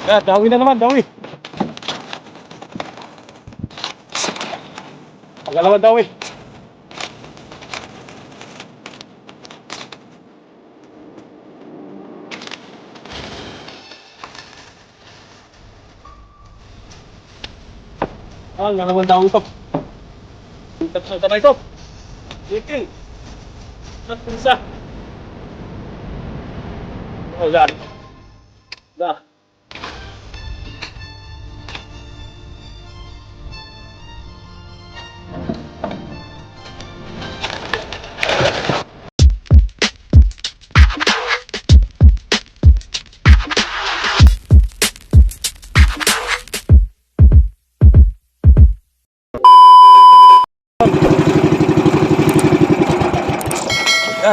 Dawi na naman, dawi. Pangalawan dawi. Nalaman dawi ito. Tapos na ito. Iking. Isa. Oh, God. Dah.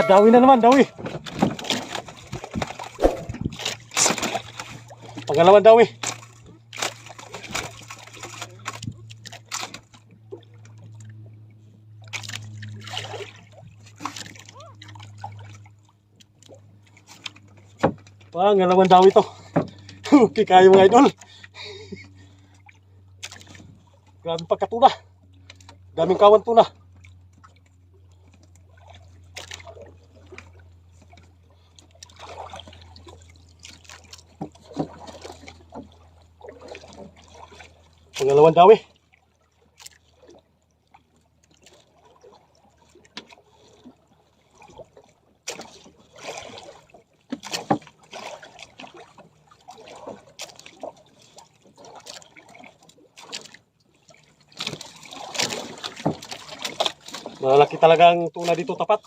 Dawi na naman, dawi. Pangalawan dawi. Pangalawan dawi to. Okay, kayo mga idol. Grabe pagkatuna. Daming kawan tuna. Pangalawang dawi. Malaki talaga ang tuna dito, tapat.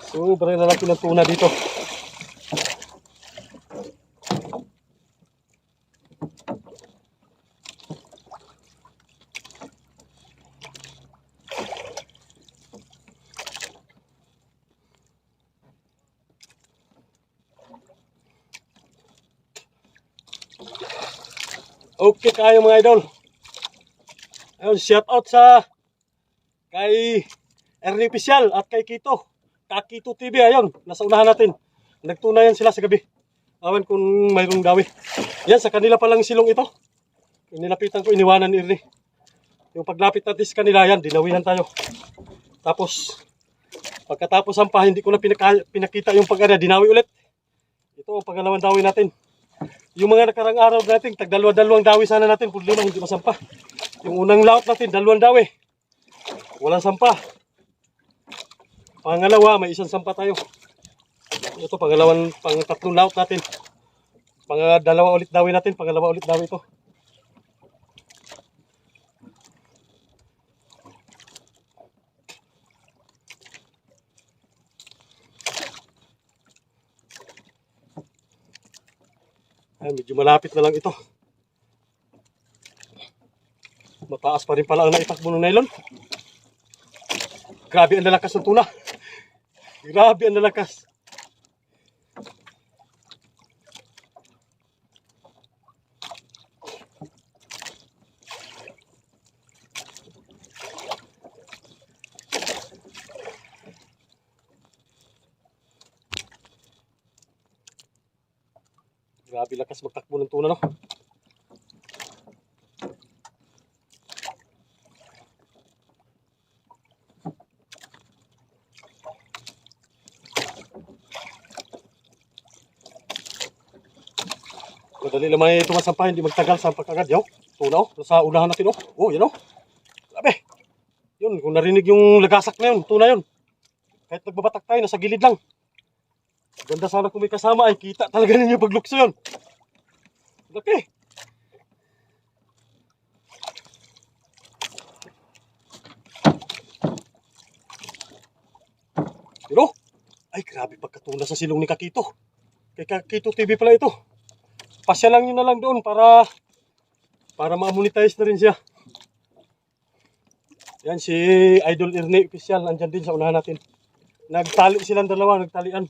Sobrang lalaki ng tuna dito. Okay kayo mga idol. Ayun, shout out sa kay Ernie Official at kay Kito. Kakito TV, ayun, nasa unahan natin. Nagtunayan sila sa gabi. Awan kung mayroong dawi. Yan, sa kanila palang silong ito. Nilapitan ko, iniwanan ni Ernie. Yung paglapit natin sa kanila, yan, dinawihan tayo. Tapos, pagkatapos sampa, hindi ko na pinakita yung pag-ada, dinawi ulit. Ito ang pangalawang dawi natin. Yung mga nakarang araw natin, tag-dalawang dawi sana natin, kung lima hindi masampa. Yung unang laot natin, 2 dawi. Walang sampa. Pangalawa, may 1 sampa tayo. Ito, pang-tatlong laot natin. Pang-2 ulit dawi natin, pangalawa ulit dawi ito. Ay, medyo malapit na lang ito. Mataas pa rin pala ang naitakbo ng nylon. Grabe ang lalakas ng tuna. Grabe ang lalakas. Grabe lakas magtakbo ng tuna, no? Madali naman ito masampahin, hindi magtagal sa pagkagad. Yaw, tuna, oh. Sa unahan natin, oh. Oh, yan, oh. Grabe. Yun, kung narinig yung lagasak na yun, tuna yun. Kahit nagbabatak tayo, nasa gilid lang. Ganda sana kung may kasama, ay kita talaga ninyo paglukso yun. Okay. Pero, ay grabe pagkatuna sa silong ni Kakito. Kay Kakito TV pala ito. Pasya lang nyo na lang doon para ma-monetize na rin siya. Yan si Idol Ernie Official, andyan din sa unahan natin. Nagtali silang dalawa, nagtalian.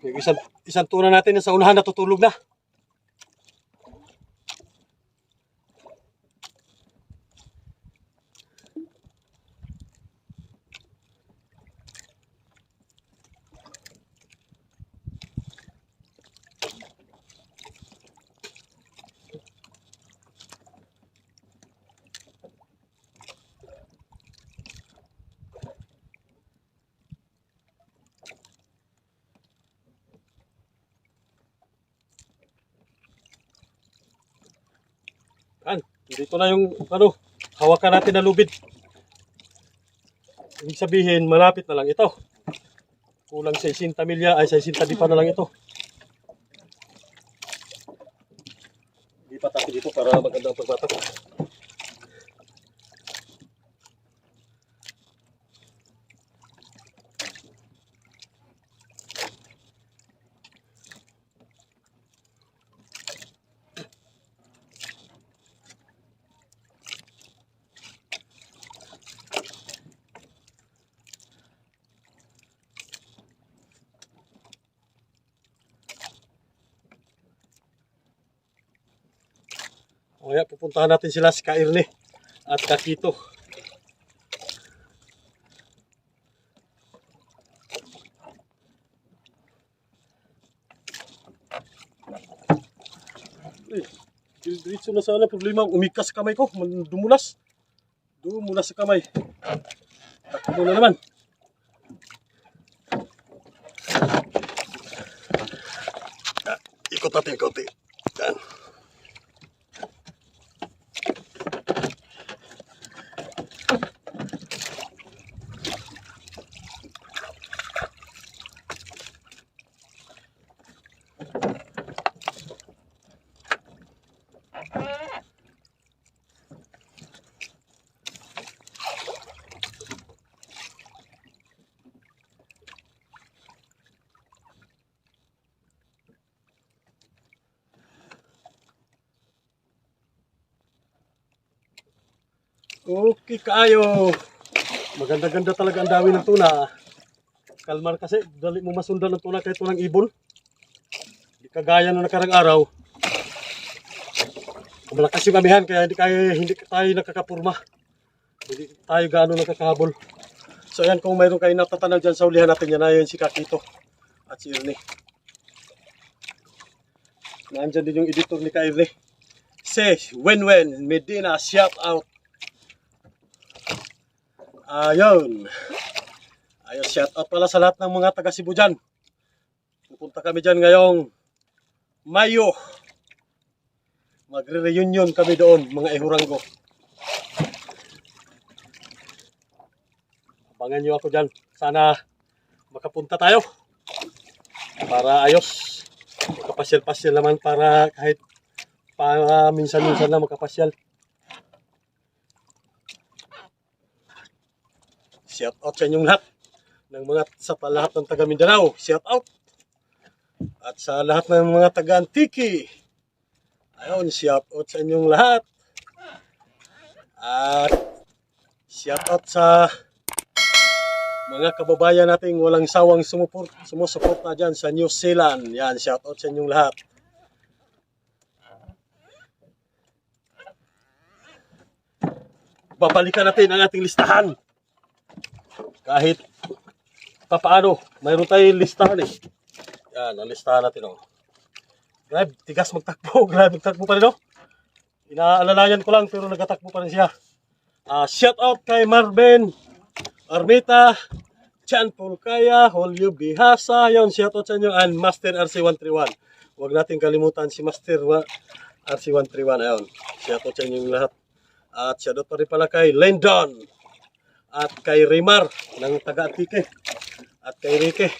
Yung isang tuna natin sa unahan natutulog na. Dito na yung ano, hawakan natin na lubid. Ibig sabihin, malapit na lang ito. Kulang 60 milya, ay 60 di pa na lang ito. Lipat natin dito para maganda ang pagbatak. Kaya pupuntahan natin sila si Kairne at Kakito. Diretso na sana problema. Umikas kamay ko. Dumulas. Dumulas sa kamay. Takbo na naman. Ikot natin konti. Yan. Okay kaayo. Maganda-ganda talaga ang dawi ng tuna. Kalmar kasi, dali mo masundan ng tuna kahit tunang ibon. Hindi kagaya na nakarang araw. Malakas yung amihan kaya hindi tayo nakakapurma. Hindi tayo gaano nakakahabol. So ayan, kung mayroon kayo natatanaw dyan sa ulihan natin yan, ayun si Kakito at si Irne. Nandyan din yung editor ni Kairne. Say, Wenwen Medina, shout out. Ayun. Ayun, shout out pala sa lahat ng mga taga Cebu dyan. Pupunta kami dyan ngayong Mayo. Magre-reunion kami doon, mga ehuranggo. Abangan nyo ako dyan. Sana makapunta tayo. Para ayos. Makapasyal-pasyal naman para kahit minsan-minsan na makapasyal. Shout out sa inyong lahat. Ng mga sa lahat ng taga Mindanao. Shout out. At sa lahat ng mga taga Antique. Ayun, shout out sa inyong lahat. At shout out sa mga kababayan nating walang sawang sumusuporta dyan sa New Zealand. Yan, shout out sa inyong lahat. Babalikan natin ang ating listahan. Kahit papaano, mayroon tayong listahan eh. Yan, ang listahan natin oh. Grabe, tigas magtakbo. Grabe, magtakbo pa rin oh. Inaalalayan ko lang pero nagatakbo pa rin siya. Shout out kay Marvin Armita, Chan Pulkaya, Holyo Bihasa. Yon, shout out sa inyo. And Master RC131. Huwag natin kalimutan si Master RC131. Ayun, shout out sa inyong lahat. At shout out pa rin pala kay Lendon. At kay Rimar ng taga-Atike. At kay Ricky.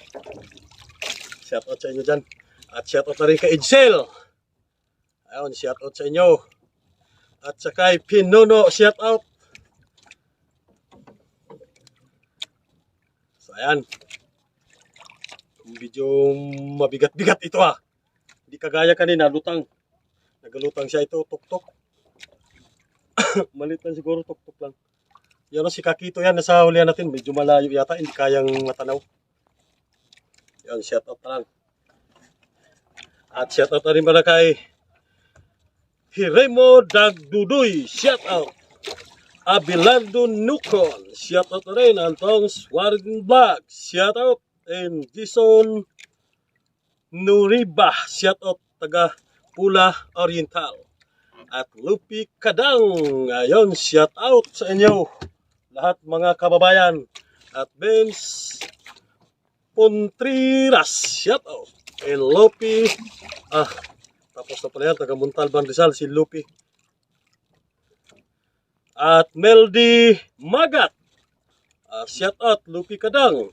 Shout out sa inyo dyan. At shout out na rin kay Edsel. Ayun, shout out sa inyo. At sa kay Pinono, shout out. So ayan. Medyo mabigat-bigat ito ha. Hindi kagaya kanina, lutang. Nagalutang siya ito, tuk-tuk. Malit lang siguro, tuk-tuk lang. Yan si Kakito yan, nasa hulihan natin. Medyo malayo yata, hindi kayang matanaw. Yan, shout out na lang. At shout out na rin pala kay Hiremo Dagduduy, shout out. Abelardo Nukon, shout out na rin. Antong Swarin Vlog, shout out. And Jason Nuriba, shout out. Taga Pula Oriental. At Lupi Kadang, ayon, shout out sa inyo. Lahat mga kababayan. At Benz Pontriras, shout out. And Lupi, tapos na pala yan, taga Montalban Rizal, si Lupi. At Meldy Magat. Shout out Lupi Kadang.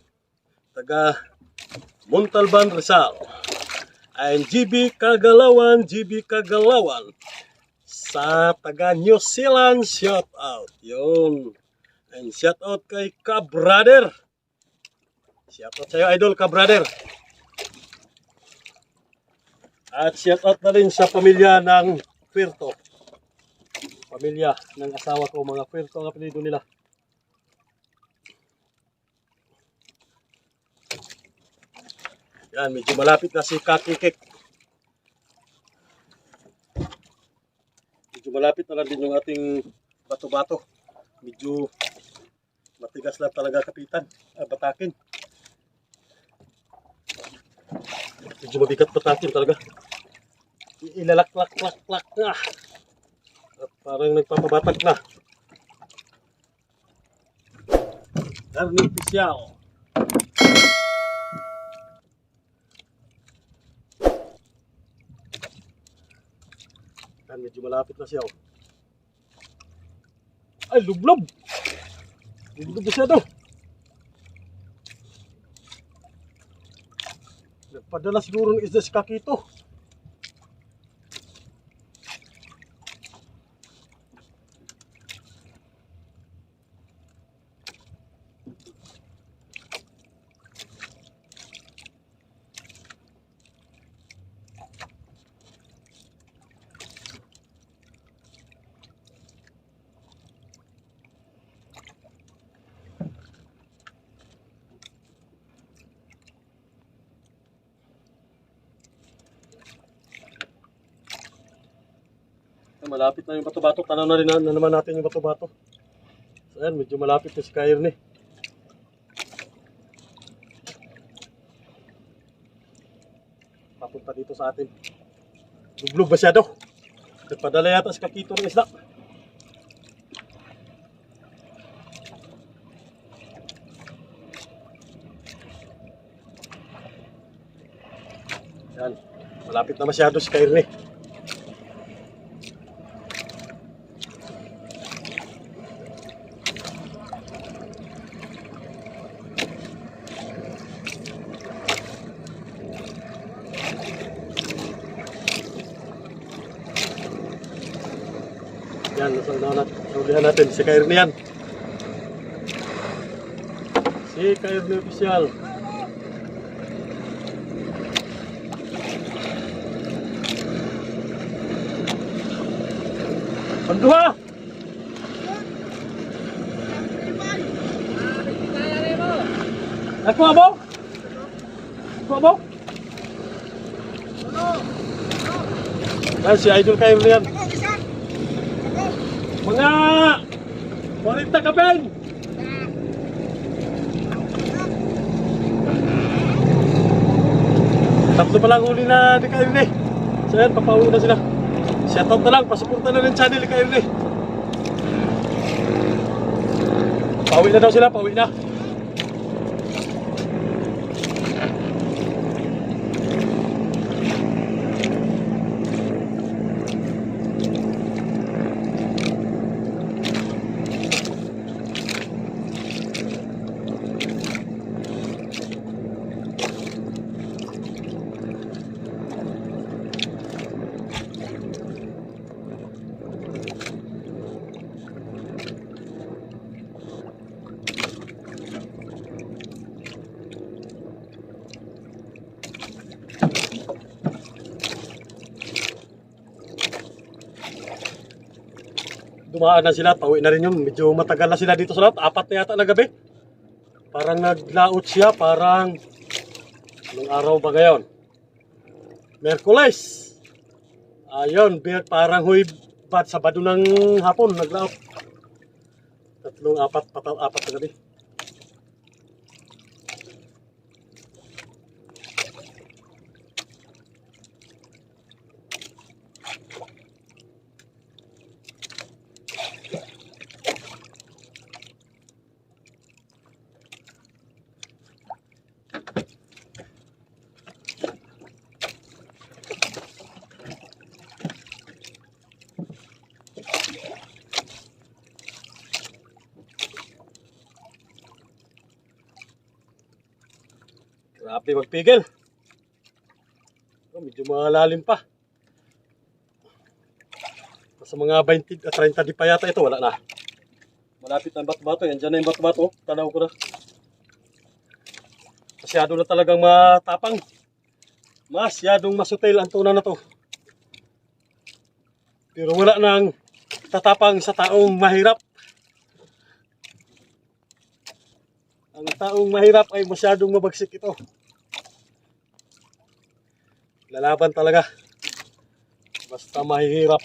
Taga Montalban, Rizal. And GB Kagalawan sa taga New Zealand, shout out. Yun. And shout out kay Ka-Brother. Shout out sa'yo, idol Ka-Brother. At shout out na rin sa pamilya ng Puerto. Pamilya ng asawa ko, mga Puerto ang apelido nila. Yan, medyo malapit na si Kakikik. Medyo malapit na lang din yung ating bato-bato. Medyo matigas lang talaga kapitan, batakin. Medyo mabigat batakin talaga. Ilalak-lak-lak-lak na. At parang nagpapabatag na. Artificial. Yan, medyo malapit na siya. Ay, lublob! Lublob na siya daw. Nagpadala siguro ng isda si Kakito. Malapit na yung bato-bato. Tanaw na rin na naman natin yung bato-bato. So ayan, medyo malapit na si Kairne. Papunta dito sa atin. Lublog masyado. Nagpadala yata si Kakito ng isda. Yan, malapit na masyado si Kairne. Yan, nasulihan natin si Kairne yan. Si Kairne official. Panduha! Ako abo? Ako abo? Yan, si Idol Kairne yan. Mga 40 kapeng. Tatlo pa lang huli na ni Kairne. So yan, papauwi na sila. Shoutout na lang, pasuporta na rin channel ni Kairne. Pauwi na daw sila, pauwi na. Dumaan na sila, pauwi na rin yun. Medyo matagal na sila dito sa lahat. 4 na yata na gabi. Parang naglaot siya, parang anong araw ba ngayon? Merkules. Ayun, parang huibat Sabado ng hapon, naglaot. 4 na gabi. di magpigil. Oh, medyo malalim pa. Sa mga 20 at 30 di pa yata ito, wala na. Malapit na ang bato-bato. Yan dyan na yung bato-bato. Tanaw ko na. Masyado na talagang matapang. Masyadong masutil ang tuna na to. Pero wala nang tatapang sa taong mahirap. Ang taong mahirap ay masyadong mabagsik ito. Lalaban talaga. Basta mahihirap.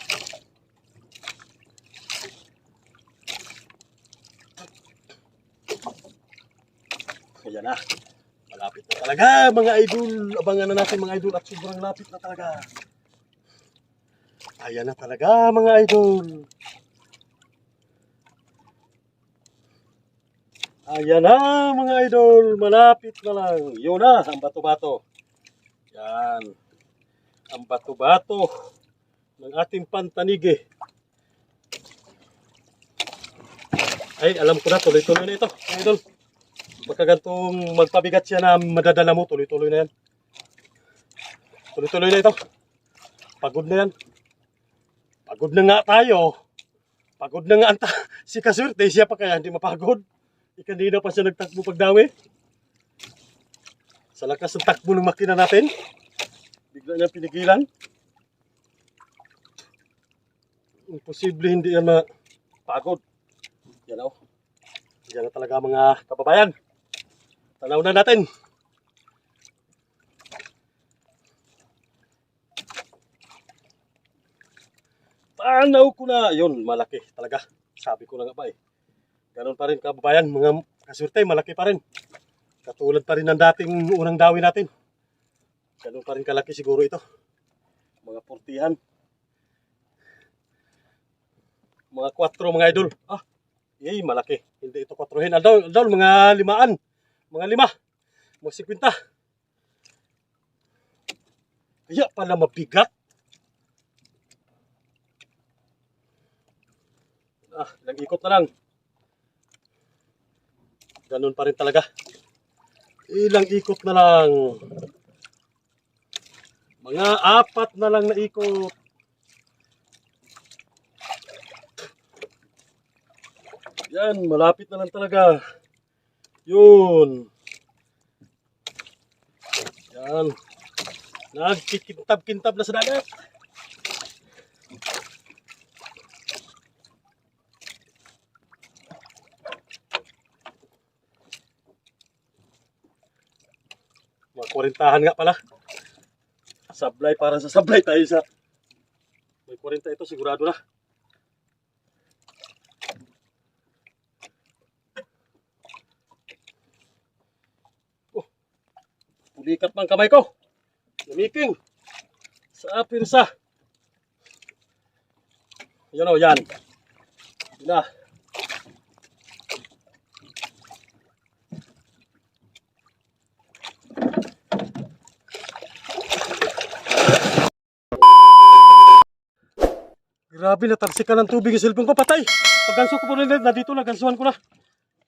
Ayan na. Malapit na talaga mga idol. Abangan na natin mga idol at sobrang lapit na talaga. Ayan na talaga mga idol. Ayan na mga idol. Malapit na lang. Yun na ang bato-bato. Yan. Ang bato-bato ng ating pantanigi. Ay, alam ko na. Tuloy-tuloy na ito mga idol. Pagka gantong magpabigat siya na madadala mo, tuloy-tuloy na yan. Tuloy-tuloy na ito. Pagod na yan. Pagod na nga tayo. Pagod na nga si Kaswerte. Siya pa kaya hindi mapagod. Kanina pa siya nagtakbo pagdawi. Sa lakas ng takbo ng makina natin, bigla niya pinigilan. Imposible hindi yan mapagod. Yan o. Yan na talaga mga kababayan. Tanaw na natin. Tanaw ko na. Yun, malaki talaga. Sabi ko na nga ba eh. Ganon pa rin kababayan. Mga Kaswerte, malaki pa rin. Katulad pa rin ng dating unang dawi natin. Ganon pa rin kalaki siguro ito. Mga 40-an. Mga 4 mga idol. Ah, yay, malaki. Hindi ito 4-hin. Aldol, mga 5-an. Mga 5. Mga 50. Kaya pala mabigat. Ah, ilang ikot na lang. Ganun pa rin talaga. Ilang ikot na lang. Mga 4 na lang na ikot. Yan, malapit na lang talaga. Yun. Yan. Nagkikintab-kintab na sa dagat. Mga 40-han nga pala. Sablay, para sa sablay tayo sa... May 40 ito, sigurado na. Pulikat man kamay ko. Lumiking. Sa pirsa. Yan o, yan. Yan na. Grabe, natalsikan ng tubig yung cellphone ko. Patay. Pagganso ko po rin na dito, nagansuhan ko na.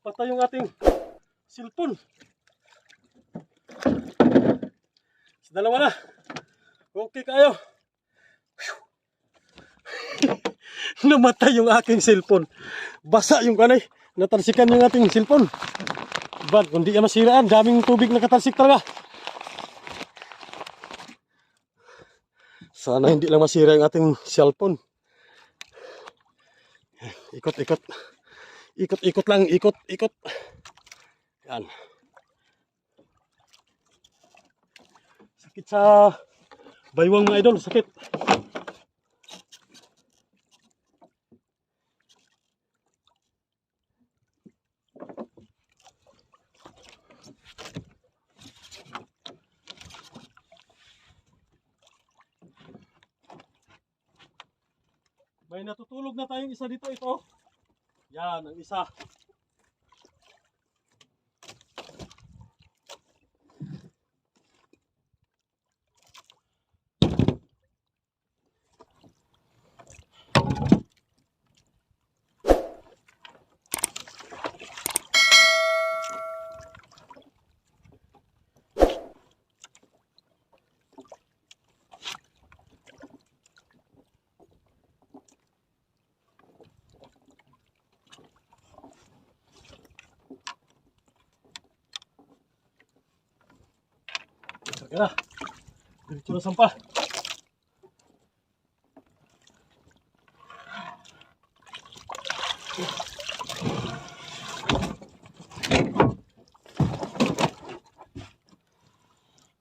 Patay yung ating cellphone. Dalawa na. Okay kayo. Namatay yung aking cellphone. Basa yung kanay. Natalsikan yung ating cellphone. Bad, kung di yan masiraan, daming tubig na katalsik talaga. Sana hindi lang masira yung ating cellphone. Ikot, ikot. Ikot, ikot lang. Ikot, ikot. Yan. Sakit sa baywang mga idol. Sakit. May natutulog na tayong isa dito. Ito. Yan, ang isa. Sige na. Diretso na sampah.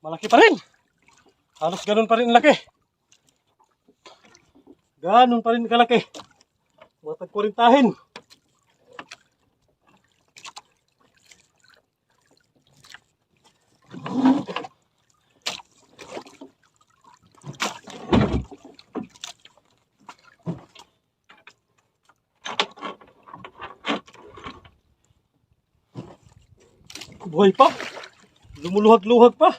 Malaki pa rin. Halos ganun pa rin ang laki. Ganun pa rin kalaki. Matag 40. Buhay pa. Lumuluhag-luhag pa.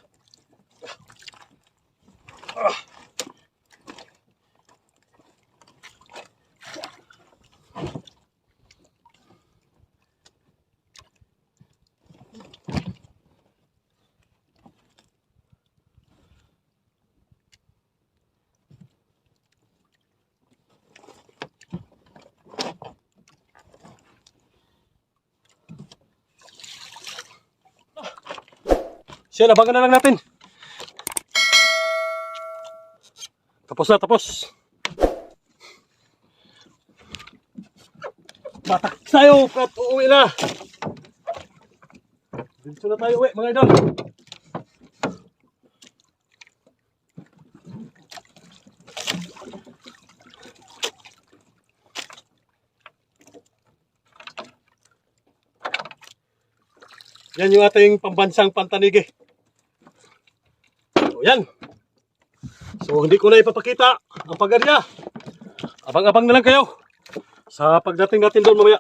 Siya, abangan na lang natin. Tapos na, tapos. Batak tayo, at uuwi na. Dito na tayo uwi, mga idol. Yan yung ating pambansang pantanigi. So yan. So hindi ko na ipapakita ang pagarya. Abang-abang na lang kayo sa pagdating natin doon mamaya.